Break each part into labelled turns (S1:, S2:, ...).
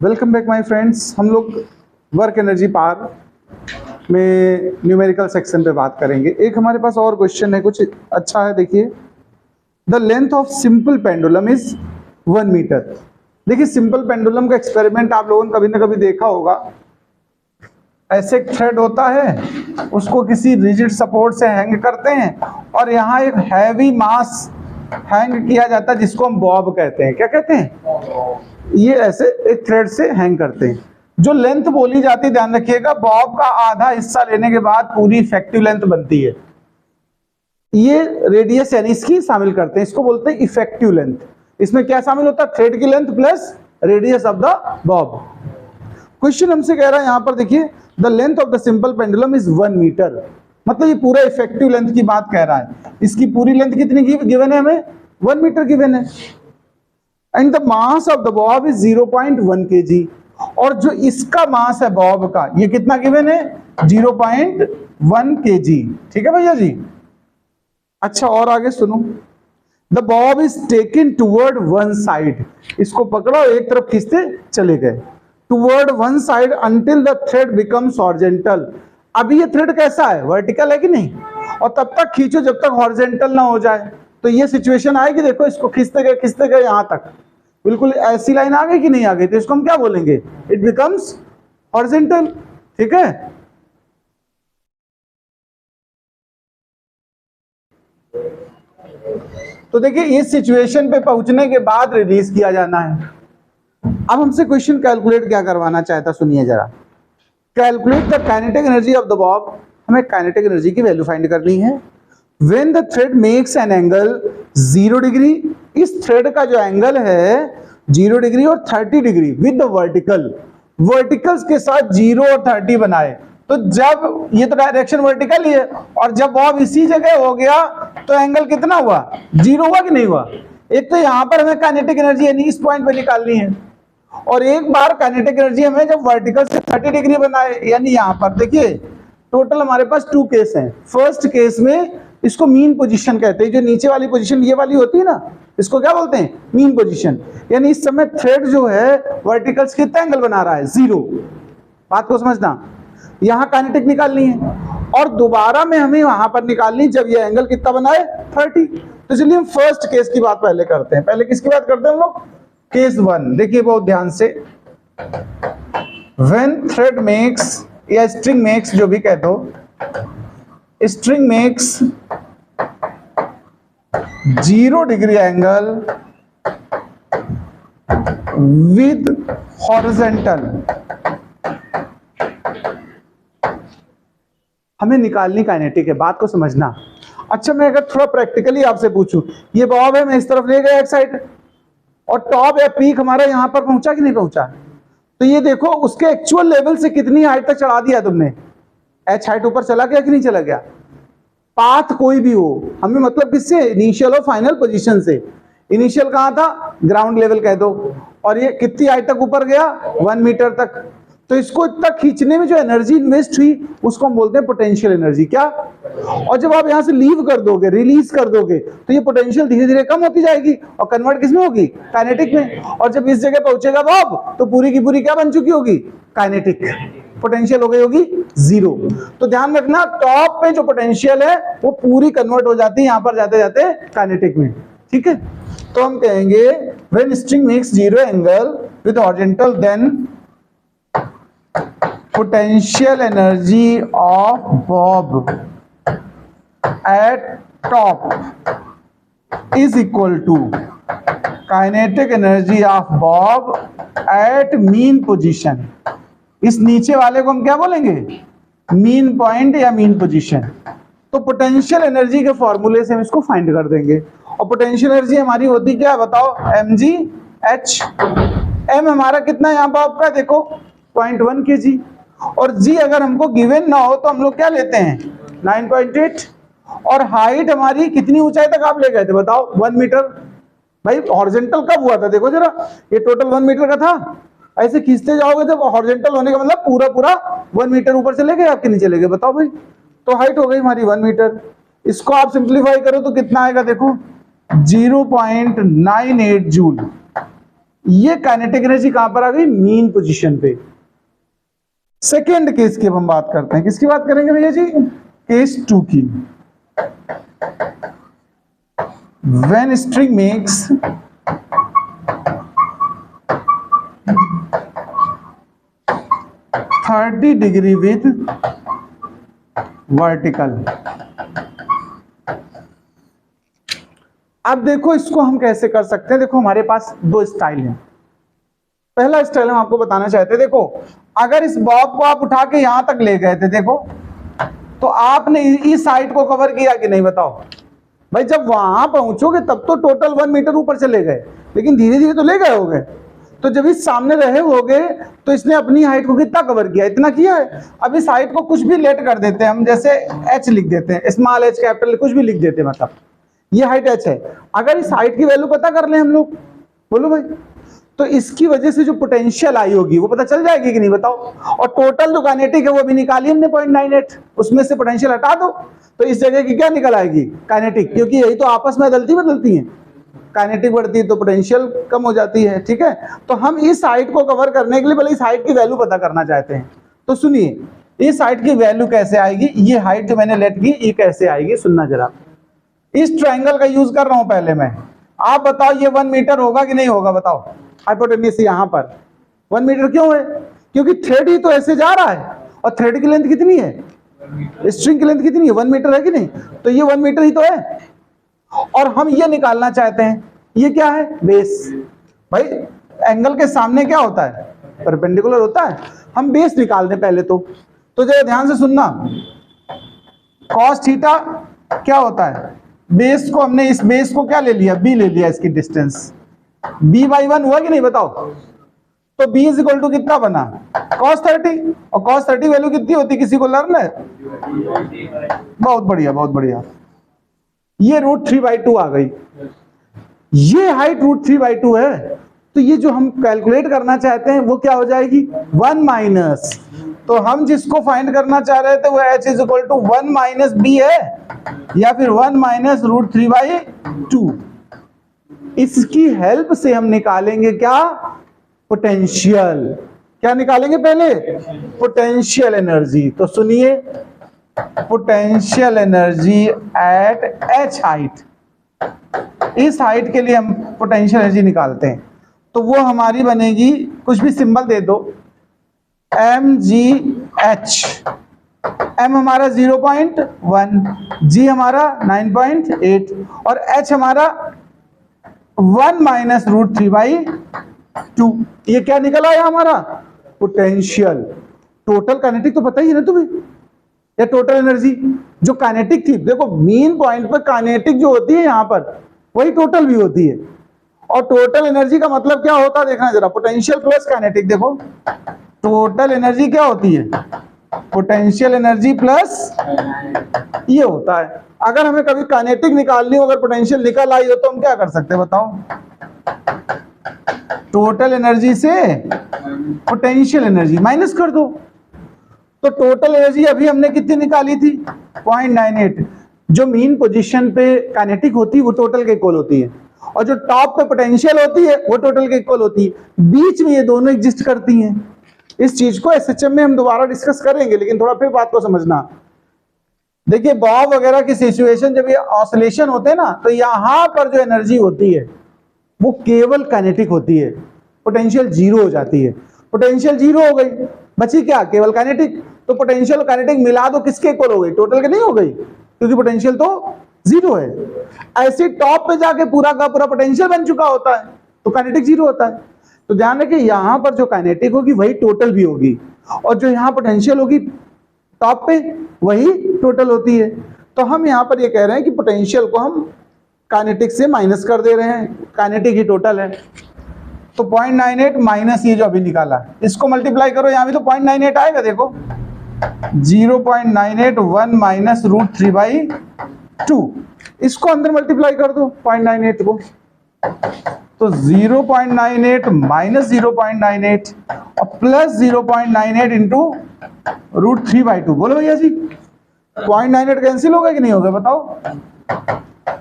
S1: Welcome back my friends. हम लोग work energy power में न्यूमेरिकल सेक्शन पे बात करेंगे। एक हमारे पास और क्वेश्चन है, कुछ अच्छा है, देखिए। The length of simple pendulum is 1 metre. देखिए, सिंपल पेंडुलम का एक्सपेरिमेंट आप लोगों ने कभी ना कभी देखा होगा। ऐसे एक थ्रेड होता है, उसको किसी रिजिड सपोर्ट से हैंग करते हैं और यहाँ एक हैवी मास हैंग किया जाता है जिसको हम बॉब कहते हैं। क्या कहते हैं? ये ऐसे एक थ्रेड से हैंग करते हैं। जो लेंथ बोली जाती है, ध्यान रखिएगा, बॉब का आधा हिस्सा लेने के बाद पूरी इफेक्टिव लेंथ बनती है। ये रेडियस यानी इसकी शामिल करते हैं, इसको बोलते हैं इफेक्टिव लेंथ। इसमें क्या शामिल होता है? थ्रेड की length plus radius of the bob. Question हमसे कह रहा है यहां पर, देखिए, the length of the simple pendulum is 1 metre. मतलब ये पूरा इफेक्टिव लेंथ की बात कह रहा है। इसकी पूरी लेंथ कितनी गिवन है? हमें 1 मीटर गिवन है। And the mass of the Bob is 0.1 kg। और जो इसका मास है बॉब का, ये कितना गिवन है? 0.1 kg। ठीक है भैया जी। अच्छा, और आगे सुनो। The Bob is taken toward one side. इसको पकड़ो, एक तरफ खींचते चले गए toward one side until the thread becomes horizontal. अभी ये थ्रेड कैसा है? वर्टिकल है कि नहीं? और तब तक खींचो जब तक हॉरिजॉन्टल ना हो जाए। तो ये सिचुएशन आएगी, देखो, इसको खींचते गए यहां तक, बिल्कुल ऐसी लाइन आ गई कि नहीं आ गई, तो इसको हम क्या बोलेंगे? It becomes horizontal. ठीक है। तो देखिए, इस सिचुएशन पे पहुंचने के बाद रिलीज किया जाना है। अब हमसे क्वेश्चन कैलकुलेट क्या करवाना चाहता, सुनिए जरा। Calculate the kinetic energy of the Bob. हमें काइनेटिक एनर्जी की वैल्यू फाइंड करनी है। When the thread makes an angle 0 degree, इस थ्रेड का जो एंगल है 0 डिग्री और 30 degree with the vertical, verticals के साथ 0 और 30 बनाए, तो जब ये तो डायरेक्शन वर्टिकल ही है, और जब बॉब इसी जगह हो गया तो एंगल कितना हुआ? 0 हुआ कि नहीं हुआ? एक तो यहां पर हमें काइनेटिक एनर्जी यानी इस पॉइंट पे निकालनी है, और एक बार काइनेटिक एनर्जी हमें जब वर्टिकल से 30 डिग्री बनाए, यानी यहां पर देखिए टोटल हमारे पास 2 केस हैं। फर्स्ट केस में इसको मीन पोजीशन कहते हैं, जो नीचे वाली पोजीशन ये वाली होती है ना, इसको क्या बोलते हैं? Mean position. यानी इस समय थ्रेड जो है वर्टिकल से कितना एंगल बना रहा है? 0। बात को समझना। यहां काइनेटिक निकालनी है और दोबारा में हमें वहां पर निकालनी जब ये एंगल कितना बनाए? 30। तो चलिए हम फर्स्ट केस की बात पहले करते हैं। पहले किसकी बात करते हैं हम लोग? केस 1। देखिए बहुत ध्यान से। व्हेन थ्रेड मेक्स या स्ट्रिंग मेक्स, जो भी कह दो, string makes 0 degree angle with horizontal, हमें निकालनी काइनेटिक है। बात को समझना। अच्छा, मैं अगर थोड़ा प्रैक्टिकली आपसे पूछूं, ये बॉब है, मैं इस तरफ ले गया एक साइड, और टॉप या पीक हमारा यहां पर पहुंचा कि नहीं पहुंचा? तो ये देखो, उसके एक्चुअल लेवल से कितनी हाइट तक चढ़ा दिया तुमने? h हाइट ऊपर चला गया कि नहीं चला गया? पाथ कोई भी हो, हमें मतलब किससे? इनिशियल और फाइनल पोजीशन से। इनिशियल कहां था? ग्राउंड लेवल कह दो। और ये कितनी हाइट तक ऊपर गया? 1 मीटर तक। तो इसको इतना खींचने में जो एनर्जी इन्वेस्ट हुई उसको हम बोलते हैं पोटेंशियल एनर्जी। क्या? और जब आप यहां से लीव कर दोगे, रिलीज कर दोगे, तो ये पोटेंशियल धीरे धीरे कम होती जाएगी और कन्वर्ट किसमें होगी? काइनेटिक में। और जब इस जगह पहुंचेगा बॉब, तो पूरी की पूरी क्या बन चुकी होगी? काइनेटिक। पोटेंशियल हो गई होगी 0। तो ध्यान रखना, टॉप पे जो पोटेंशियल है वो पूरी कन्वर्ट हो जाती है यहां पर जाते जाते काइनेटिक में। ठीक है। तो हम कहेंगे when string makes 0 angle with horizontal, then potential energy of bob at top is equal to kinetic energy of bob at mean position। इस नीचे वाले को हम क्या बोलेंगे? मीन पॉइंट या मीन पोजीशन। तो पोटेंशियल एनर्जी के फॉर्मूले से हम इसको फाइंड कर देंगे। और पोटेंशियल एनर्जी हमारी होती क्या है बताओ? mgh। m हमारा कितना है यहाँ बॉब का? देखो 0.1 kg। और जी अगर हमको गिवन ना हो तो हम लोग क्या लेते हैं? 9.8। और हाइट हमारी कितनी ऊंचाई तक आप ले गए थे बताओ? 1 मीटर। भाई हॉरिजॉन्टल कब हुआ था? देखो जरा, ये टोटल 1 मीटर का था। ऐसे खींचते जाओगे जब हॉरिजॉन्टल होने का मतलब पूरा पूरा 1 मीटर ऊपर चले गए आपके नीचे चले गए। बताओ भाई, तो हाइट हो गई हमारी 1 मीटर। इसको आप सिंप्लीफाई करो तो कितना आएगा? देखो 0.98 जूल। ये काइनेटिक एनर्जी कहां पर आ गई? मीन पोजीशन पे। सेकेंड केस की अब हम बात करते हैं, किसकी बात करेंगे भैया जी? केस 2 की। When string makes thirty degree with vertical. अब देखो इसको हम कैसे कर सकते हैं। देखो हमारे पास दो स्टाइल हैं। पहला स्टाइल हम आपको बताना चाहते हैं, देखो अगर इस बॉब को आप उठा के यहां तक ले गए थे, देखो तो आपने इस साइड को कवर किया कि नहीं? बताओ भाई, जब वहां पहुंचोगे तब तो टोटल 1 मीटर ऊपर चले गए, लेकिन धीरे धीरे तो ले गए होगे। तो जब इस सामने रहे होगे तो इसने अपनी हाइट को कितना कवर किया? इतना किया है। अब इस हाइट को कुछ भी लेट कर देते हैं हम, जैसे h लिख देते हैं, स्मॉल h कैपिटल कुछ भी लिख देते हैं, मतलब ये हाइट h है। अगर इस हाइट की वैल्यू पता कर ले हम लोग, बोलो भाई, तो इसकी वजह से जो पोटेंशियल आई होगी वो पता चल जाएगी कि नहीं? बताओ। और टोटल जो काइनेटिक है वो भी निकाली हमने 0.98, उसमें से पोटेंशियल हटा दो तो इस जगह की क्या निकल आएगी? काइनेटिक, क्योंकि यही तो आपस में बदलती हैं। काइनेटिक बढ़ती है तो पोटेंशियल कम हो जाती है, ठीक है। तो हम इस हाइट को कवर करने के लिए पहले इस हाइट की वैल्यू पता करना चाहते हैं। तो सुनिए, इस हाइट की वैल्यू कैसे आएगी? ये हाइट जो मैंने लेट की ये कैसे आएगी, सुनना जरा। इस ट्रायंगल का यूज कर रहा हूं पहले मैं, आप बताओ ये 1 मीटर होगा कि नहीं होगा? बताओ। हाइपोटेन्यूज यहां पर 1 मीटर क्यों है? क्योंकि थ्रेड ही तो ऐसे जा रहा है, और थ्रेड की लेंथ कितनी है? स्ट्रिंग की लेंथ कितनी है? 1 मीटर है कि नहीं? तो ये 1 मीटर ही तो है। और हम ये निकालना चाहते हैं, ये क्या है? बेस। भाई एंगल के सामने क्या होता है? परपेंडिकुलर होता है। हम बेस निकाल दें पहले तो जरा ध्यान से सुनना। कॉस थीटा क्या होता है? बेस को हमने, इस बेस को क्या ले लिया? b ले लिया, इसकी डिस्टेंस b/1 हुआ कि नहीं? बताओ। तो b इज इक्वल टू कितना बना? cos 30। और cos 30 वैल्यू कितनी होती? किसी को लर्न है? बहुत बढ़िया, बहुत बढ़िया। ये √3/2 आ गई। ये हाइट √3/2 है। तो ये जो हम कैलकुलेट करना चाहते हैं वो क्या हो जाएगी? 1 माइनस, तो हम जिसको फाइंड करना चाह रहे थे वो h इज इक्वल टू 1 माइनस b है, या फिर 1 माइनस √3/2। इसकी हेल्प से हम निकालेंगे क्या? पोटेंशियल। क्या निकालेंगे पहले? Potential energy. तो सुनिए, potential energy at h height, इस हाइट के लिए हम पोटेंशियल एनर्जी निकालते हैं। तो वो हमारी बनेगी, कुछ भी सिंबल दे दो, mgh। m हमारा 0.1, g हमारा 9.8 और h हमारा 1 माइनस √3/2। ये क्या निकला है हमारा? पोटेंशियल। टोटल काइनेटिक तो पता ही है ना तुम्हें, या टोटल एनर्जी जो काइनेटिक थी। देखो मीन पॉइंट पर काइनेटिक जो होती है यहां पर, वही टोटल भी होती है। और टोटल एनर्जी का मतलब क्या होता है देखना जरा, पोटेंशियल प्लस काइनेटिक। देखो टोटल एनर्जी क्या होती है? पोटेंशियल एनर्जी प्लस ये होता है। अगर हमें कभी काइनेटिक निकालनी हो, अगर पोटेंशियल निकल आई हो तो हम क्या कर सकते हैं बताओ? टोटल एनर्जी से पोटेंशियल एनर्जी माइनस कर दो। तो टोटल एनर्जी अभी हमने कितनी निकाली थी? 0.98। जो मीन पोजीशन पे काइनेटिक होती है वो टोटल के इक्वल होती है, और जो टॉप पे पोटेंशियल होती है वो टोटल के इक्वल होती है। बीच में ये दोनों एग्जिस्ट करती हैं। इस चीज को एसएचएम में हम दोबारा डिस्कस करेंगे, लेकिन थोड़ा फिर बात को समझना। देखिए बॉब वगैरह की सिचुएशन, जब ये ऑसिलेशन होते हैं ना, तो यहां पर जो एनर्जी होती है वो केवल काइनेटिक होती है, पोटेंशियल जीरो हो जाती है। पोटेंशियल जीरो हो गई, बची क्या? केवल काइनेटिक। तो पोटेंशियल और काइनेटिक मिला दो, किसके इक्वल हो गई? टोटल के नहीं हो गई, क्योंकि पोटेंशियल तो जीरो है। ऐसे टॉप पे जाके पूरा का पूरा पोटेंशियल बन चुका होता है, तो काइनेटिक जीरो होता है। तो ध्यान रखिए, यहां पर जो काइनेटिक होगी वही टोटल भी होगी, और जो यहाँ पोटेंशियल होगी टॉप पे वही टोटल होती है। तो हम यहाँ पर ये कह रहे हैं कि पोटेंशियल को हम काइनेटिक से माइनस कर दे रहे हैं, काइनेटिक ही टोटल है। तो 0.98 माइनस ये जो अभी निकाला, इसको मल्टीप्लाई करो, यहाँ भी तो 0.98 आएगा। देखो 0.98 1 माइनस √3/2, इसको अंदर मल्टीप्लाई कर दो 0.98 को। तो 0.98 माइनस 0.98 और प्लस 0.98 इंटू √3/2। बोलो भैया जी, 0.98 कैंसिल होगा कि नहीं होगा बताओ?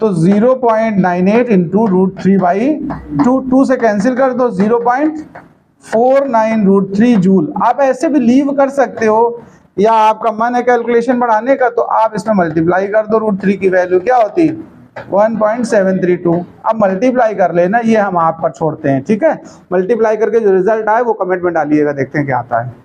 S1: तो 0.98 इंटू रूट 3 बाई 2 से कैंसिल कर दो, 0.49 रूट 3 जूल। आप ऐसे भी लीव कर सकते हो, या आपका मन है कैलकुलेशन बढ़ाने का तो आप इसमें मल्टीप्लाई कर दो, रूट 3 की वैल्यू क्या होती है 1.732। अब मल्टीप्लाई कर लेना, ये हम आप पर छोड़ते हैं, ठीक है। मल्टीप्लाई करके जो रिजल्ट आए वो कमेंट में डालिएगा, देखते हैं क्या आता है।